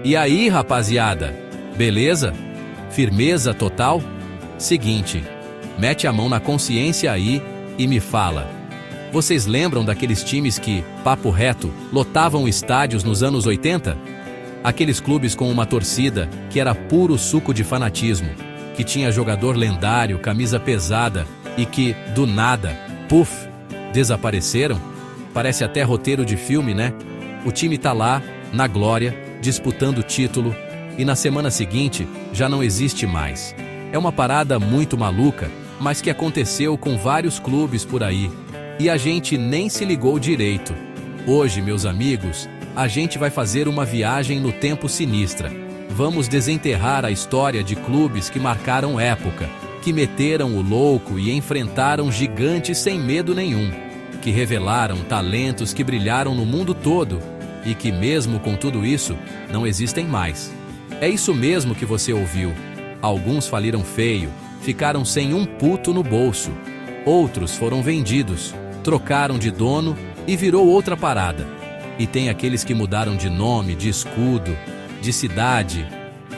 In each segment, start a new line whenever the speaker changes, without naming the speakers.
E aí, rapaziada? Beleza? Firmeza total? Seguinte, mete a mão na consciência aí e me fala. Vocês lembram daqueles times que, papo reto, lotavam estádios nos anos 80? Aqueles clubes com uma torcida que era puro suco de fanatismo, que tinha jogador lendário, camisa pesada e que, do nada, puf, desapareceram? Parece até roteiro de filme, né? O time tá lá, na glória, disputando o título, e na semana seguinte já não existe mais. É uma parada muito maluca, mas que aconteceu com vários clubes por aí, e a gente nem se ligou direito. Hoje, meus amigos, a gente vai fazer uma viagem no tempo sinistra. Vamos desenterrar a história de clubes que marcaram época, que meteram o louco e enfrentaram gigantes sem medo nenhum, que revelaram talentos que brilharam no mundo todo e que, mesmo com tudo isso, não existem mais. É isso mesmo que você ouviu. Alguns faliram feio, ficaram sem um puto no bolso. Outros foram vendidos, trocaram de dono e virou outra parada. E tem aqueles que mudaram de nome, de escudo, de cidade,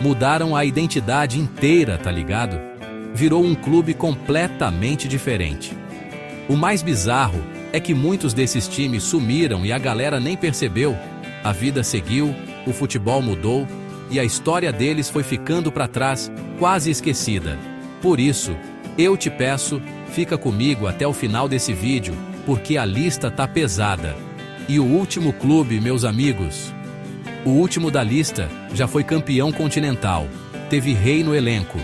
mudaram a identidade inteira, tá ligado? Virou um clube completamente diferente. O mais bizarro é que muitos desses times sumiram e a galera nem percebeu. A vida seguiu, o futebol mudou e a história deles foi ficando para trás, quase esquecida. Por isso, eu te peço, fica comigo até o final desse vídeo, porque a lista tá pesada. E o último clube, meus amigos, o último da lista já foi campeão continental, teve rei no elenco,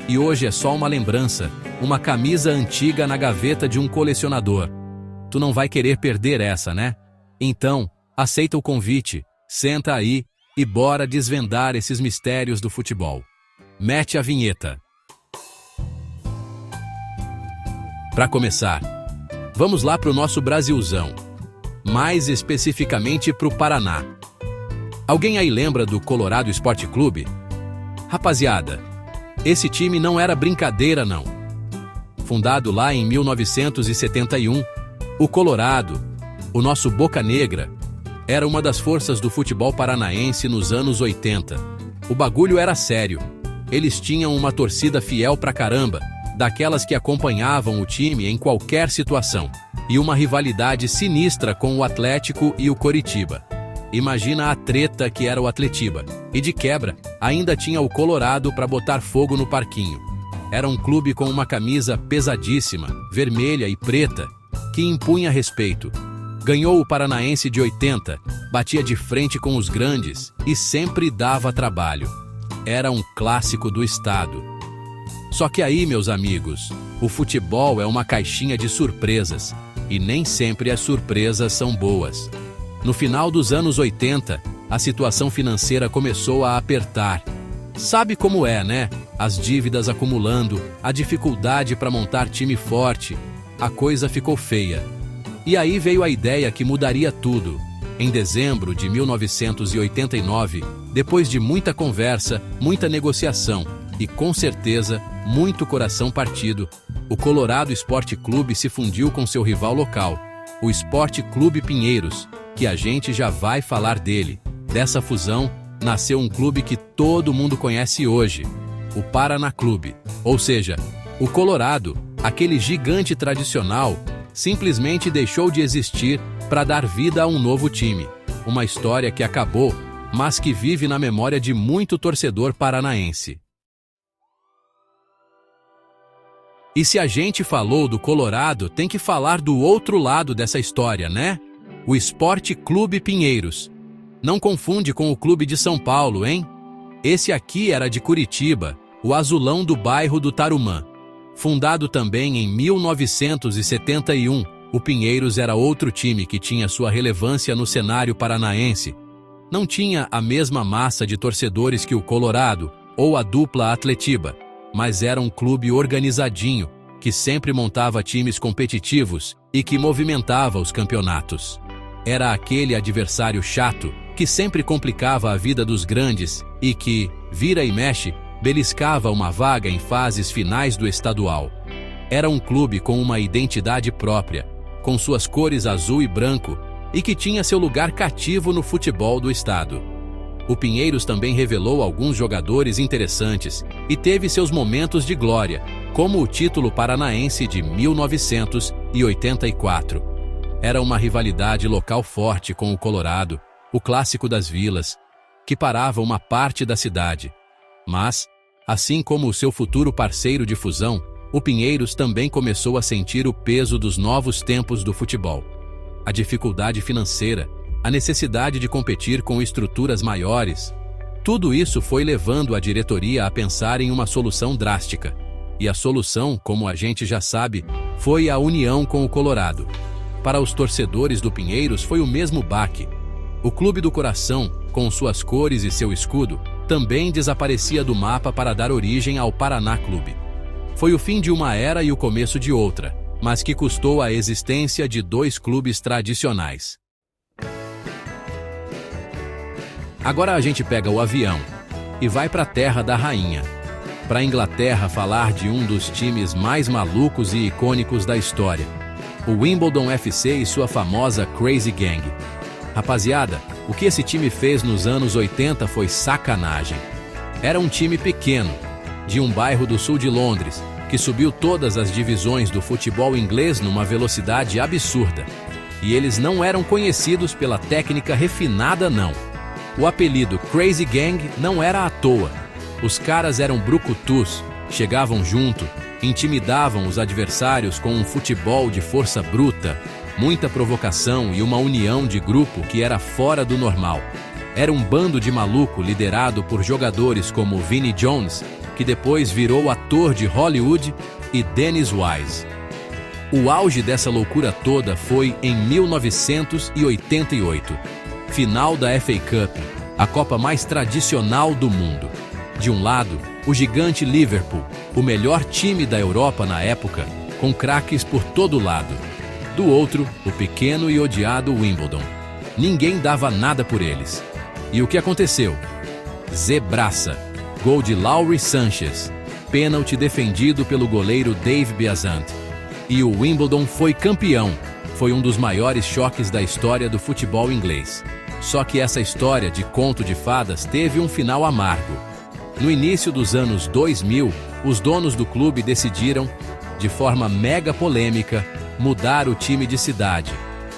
e hoje é só uma lembrança, uma camisa antiga na gaveta de um colecionador. Tu não vai querer perder essa, né? Então, aceita o convite, senta aí e bora desvendar esses mistérios do futebol. Mete a vinheta. Para começar, vamos lá pro nosso Brasilzão, mais especificamente pro Paraná. Alguém aí lembra do Colorado Esporte Clube? Rapaziada, esse time não era brincadeira não. Fundado lá em 1971, o Colorado, o nosso Boca Negra, era uma das forças do futebol paranaense nos anos 80. O bagulho era sério. Eles tinham uma torcida fiel pra caramba, daquelas que acompanhavam o time em qualquer situação, e uma rivalidade sinistra com o Atlético e o Coritiba. Imagina a treta que era o Atletiba. E de quebra, ainda tinha o Colorado pra botar fogo no parquinho. Era um clube com uma camisa pesadíssima, vermelha e preta, que impunha respeito. Ganhou o Paranaense de 80, batia de frente com os grandes e sempre dava trabalho. Era um clássico do estado. Só que aí, meus amigos, o futebol é uma caixinha de surpresas, e nem sempre as surpresas são boas. No final dos anos 80, a situação financeira começou a apertar. Sabe como é, né? As dívidas acumulando, a dificuldade para montar time forte. A coisa ficou feia. E aí veio a ideia que mudaria tudo. Em dezembro de 1989, depois de muita conversa, muita negociação e, com certeza, muito coração partido, o Colorado Esporte Clube se fundiu com seu rival local, o Esporte Clube Pinheiros, que a gente já vai falar dele. Dessa fusão, nasceu um clube que todo mundo conhece hoje, o Paraná Clube. Ou seja, o Colorado, aquele gigante tradicional, simplesmente deixou de existir para dar vida a um novo time. Uma história que acabou, mas que vive na memória de muito torcedor paranaense. E se a gente falou do Colorado, tem que falar do outro lado dessa história, né? O Esporte Clube Pinheiros. Não confunde com o Clube de São Paulo, hein? Esse aqui era de Curitiba, o azulão do bairro do Tarumã. Fundado também em 1971, o Pinheiros era outro time que tinha sua relevância no cenário paranaense. Não tinha a mesma massa de torcedores que o Colorado ou a dupla Atletiba, mas era um clube organizadinho, que sempre montava times competitivos e que movimentava os campeonatos. Era aquele adversário chato que sempre complicava a vida dos grandes e que, vira e mexe, beliscava uma vaga em fases finais do estadual. Era um clube com uma identidade própria, com suas cores azul e branco, e que tinha seu lugar cativo no futebol do estado. O Pinheiros também revelou alguns jogadores interessantes e teve seus momentos de glória, como o título paranaense de 1984. Era uma rivalidade local forte com o Colorado, o clássico das vilas, que parava uma parte da cidade. Mas, assim como o seu futuro parceiro de fusão, o Pinheiros também começou a sentir o peso dos novos tempos do futebol. A dificuldade financeira, a necessidade de competir com estruturas maiores, tudo isso foi levando a diretoria a pensar em uma solução drástica. E a solução, como a gente já sabe, foi a união com o Colorado. Para os torcedores do Pinheiros foi o mesmo baque. O Clube do Coração, com suas cores e seu escudo, também desaparecia do mapa para dar origem ao Paraná Clube. Foi o fim de uma era e o começo de outra, mas que custou a existência de dois clubes tradicionais. Agora a gente pega o avião e vai para a terra da rainha, para a Inglaterra falar de um dos times mais malucos e icônicos da história, o Wimbledon FC e sua famosa Crazy Gang. Rapaziada, o que esse time fez nos anos 80 foi sacanagem. Era um time pequeno, de um bairro do sul de Londres, que subiu todas as divisões do futebol inglês numa velocidade absurda. E eles não eram conhecidos pela técnica refinada, não. O apelido Crazy Gang não era à toa. Os caras eram brucutus, chegavam junto, intimidavam os adversários com um futebol de força bruta, muita provocação e uma união de grupo que era fora do normal. Era um bando de maluco liderado por jogadores como Vinnie Jones, que depois virou ator de Hollywood, e Dennis Wise. O auge dessa loucura toda foi em 1988, final da FA Cup, a Copa mais tradicional do mundo. De um lado, o gigante Liverpool, o melhor time da Europa na época, com craques por todo lado. Do outro, o pequeno e odiado Wimbledon. Ninguém dava nada por eles. E o que aconteceu? Zebraça, gol de Laurie Sanchez, pênalti defendido pelo goleiro Dave Beazant. E o Wimbledon foi campeão. Foi um dos maiores choques da história do futebol inglês. Só que essa história de conto de fadas teve um final amargo. No início dos anos 2000, os donos do clube decidiram, de forma mega polêmica, mudar o time de cidade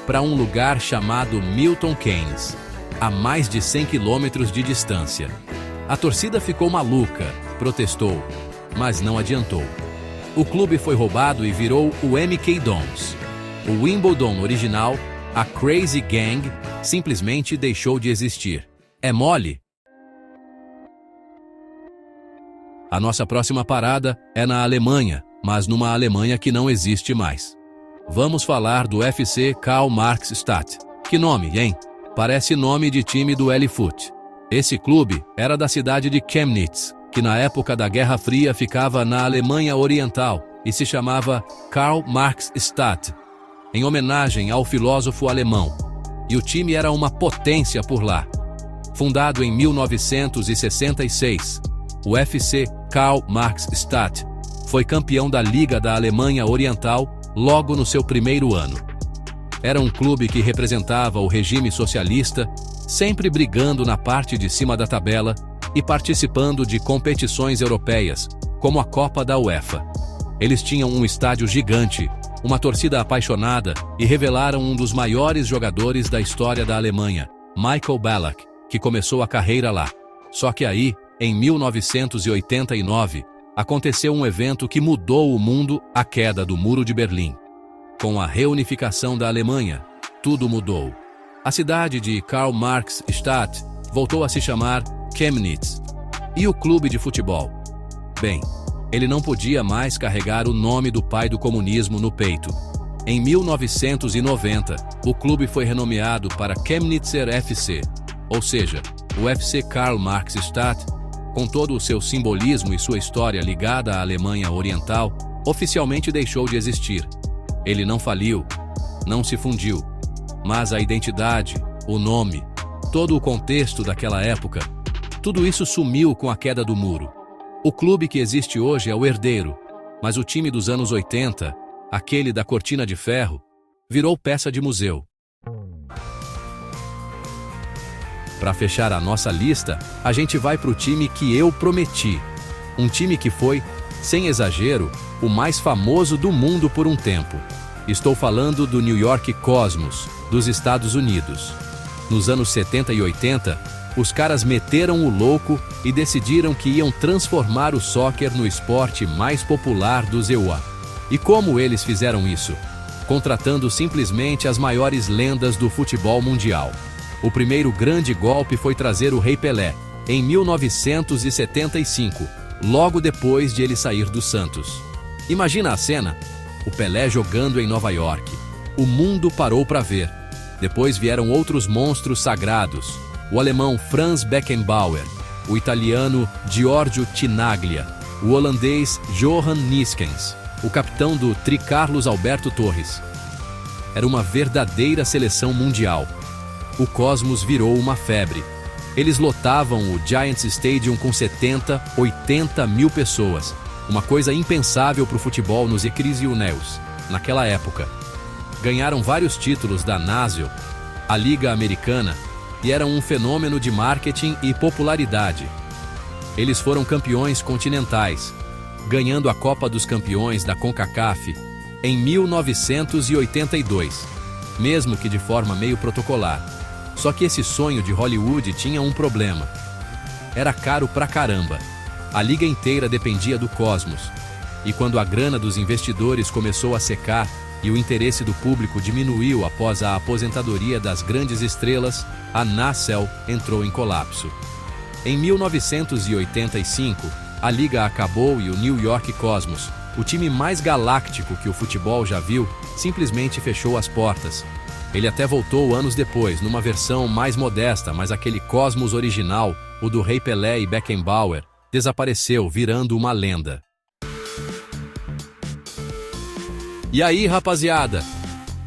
para um lugar chamado Milton Keynes, a mais de 100 quilômetros de distância. A torcida ficou maluca, protestou, mas não adiantou. O clube foi roubado e virou o MK Dons. O Wimbledon original, a Crazy Gang, simplesmente deixou de existir. É mole? A nossa próxima parada é na Alemanha, mas numa Alemanha que não existe mais. Vamos falar do FC Karl Marx Stadt. Que nome, hein? Parece nome de time do L-Foot. Esse clube era da cidade de Chemnitz, que na época da Guerra Fria ficava na Alemanha Oriental e se chamava Karl Marx Stadt, em homenagem ao filósofo alemão. E o time era uma potência por lá. Fundado em 1966, o FC Karl Marx Stadt foi campeão da Liga da Alemanha Oriental logo no seu primeiro ano. Era um clube que representava o regime socialista, sempre brigando na parte de cima da tabela e participando de competições europeias, como a Copa da UEFA. Eles tinham um estádio gigante, uma torcida apaixonada e revelaram um dos maiores jogadores da história da Alemanha, Michael Ballack, que começou a carreira lá. Só que aí, em 1989, aconteceu um evento que mudou o mundo, a queda do Muro de Berlim. Com a reunificação da Alemanha, tudo mudou. A cidade de Karl Marx Stadt voltou a se chamar Chemnitz. E o clube de futebol? Bem, ele não podia mais carregar o nome do pai do comunismo no peito. Em 1990, o clube foi renomeado para Chemnitzer FC, ou seja, o FC Karl Marx Stadt, com todo o seu simbolismo e sua história ligada à Alemanha Oriental, oficialmente deixou de existir. Ele não faliu, não se fundiu, mas a identidade, o nome, todo o contexto daquela época, tudo isso sumiu com a queda do muro. O clube que existe hoje é o herdeiro, mas o time dos anos 80, aquele da cortina de ferro, virou peça de museu. para fechar a nossa lista, a gente vai para o time que eu prometi. Um time que foi, sem exagero, o mais famoso do mundo por um tempo. Estou falando do New York Cosmos, dos Estados Unidos. Nos anos 70 e 80, os caras meteram o louco e decidiram que iam transformar o soccer no esporte mais popular do EUA. E como eles fizeram isso? Contratando simplesmente as maiores lendas do futebol mundial. O primeiro grande golpe foi trazer o Rei Pelé, em 1975, logo depois de ele sair do Santos. Imagina a cena, o Pelé jogando em Nova York. O mundo parou para ver. Depois vieram outros monstros sagrados, o alemão Franz Beckenbauer, o italiano Giorgio Chinaglia, o holandês Johan Neeskens, o capitão do Tri Carlos Alberto Torres. Era uma verdadeira seleção mundial. O Cosmos virou uma febre. Eles lotavam o Giants Stadium com 70, 80 mil pessoas. Uma coisa impensável para o futebol nos Ecrísio-Neus, naquela época. Ganharam vários títulos da NASL, a Liga Americana, e eram um fenômeno de marketing e popularidade. Eles foram campeões continentais, ganhando a Copa dos Campeões da CONCACAF em 1982, mesmo que de forma meio protocolar. Só que esse sonho de Hollywood tinha um problema. Era caro pra caramba. A liga inteira dependia do Cosmos. E quando a grana dos investidores começou a secar e o interesse do público diminuiu após a aposentadoria das grandes estrelas, a NASL entrou em colapso. Em 1985, a liga acabou e o New York Cosmos, o time mais galáctico que o futebol já viu, simplesmente fechou as portas. Ele até voltou anos depois, numa versão mais modesta, mas aquele Cosmos original, o do Rei Pelé e Beckenbauer, desapareceu, virando uma lenda. E aí, rapaziada?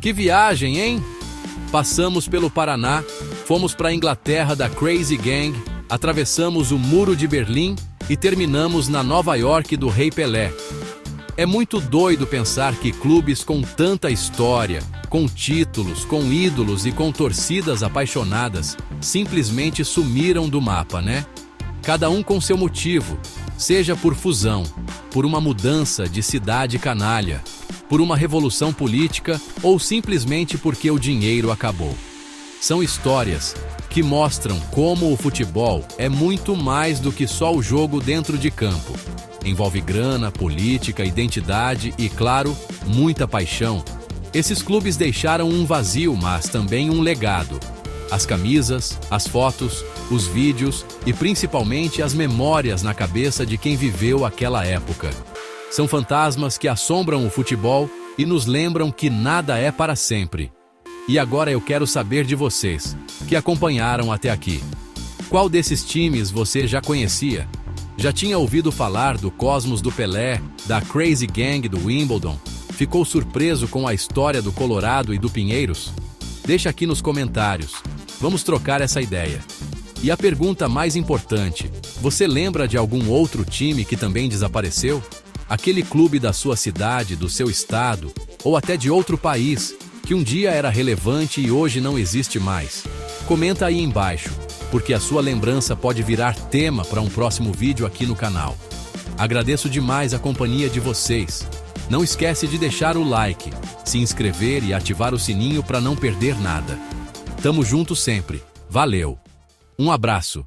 Que viagem, hein? Passamos pelo Paraná, fomos para a Inglaterra da Crazy Gang, atravessamos o Muro de Berlim e terminamos na Nova York do Rei Pelé. É muito doido pensar que clubes com tanta história, com títulos, com ídolos e com torcidas apaixonadas, simplesmente sumiram do mapa, né? Cada um com seu motivo, seja por fusão, por uma mudança de cidade canalha, por uma revolução política ou simplesmente porque o dinheiro acabou. São histórias que mostram como o futebol é muito mais do que só o jogo dentro de campo. Envolve grana, política, identidade e, claro, muita paixão. Esses clubes deixaram um vazio, mas também um legado. As camisas, as fotos, os vídeos e principalmente as memórias na cabeça de quem viveu aquela época. São fantasmas que assombram o futebol e nos lembram que nada é para sempre. E agora eu quero saber de vocês, que acompanharam até aqui. Qual desses times você já conhecia? Já tinha ouvido falar do Cosmos do Pelé, da Crazy Gang do Wimbledon? Ficou surpreso com a história do Colorado e do Pinheiros? Deixa aqui nos comentários. Vamos trocar essa ideia. E a pergunta mais importante, você lembra de algum outro time que também desapareceu? Aquele clube da sua cidade, do seu estado, ou até de outro país, que um dia era relevante e hoje não existe mais? Comenta aí embaixo, porque a sua lembrança pode virar tema para um próximo vídeo aqui no canal. Agradeço demais a companhia de vocês. Não esquece de deixar o like, se inscrever e ativar o sininho para não perder nada. Tamo junto sempre. Valeu. Um abraço.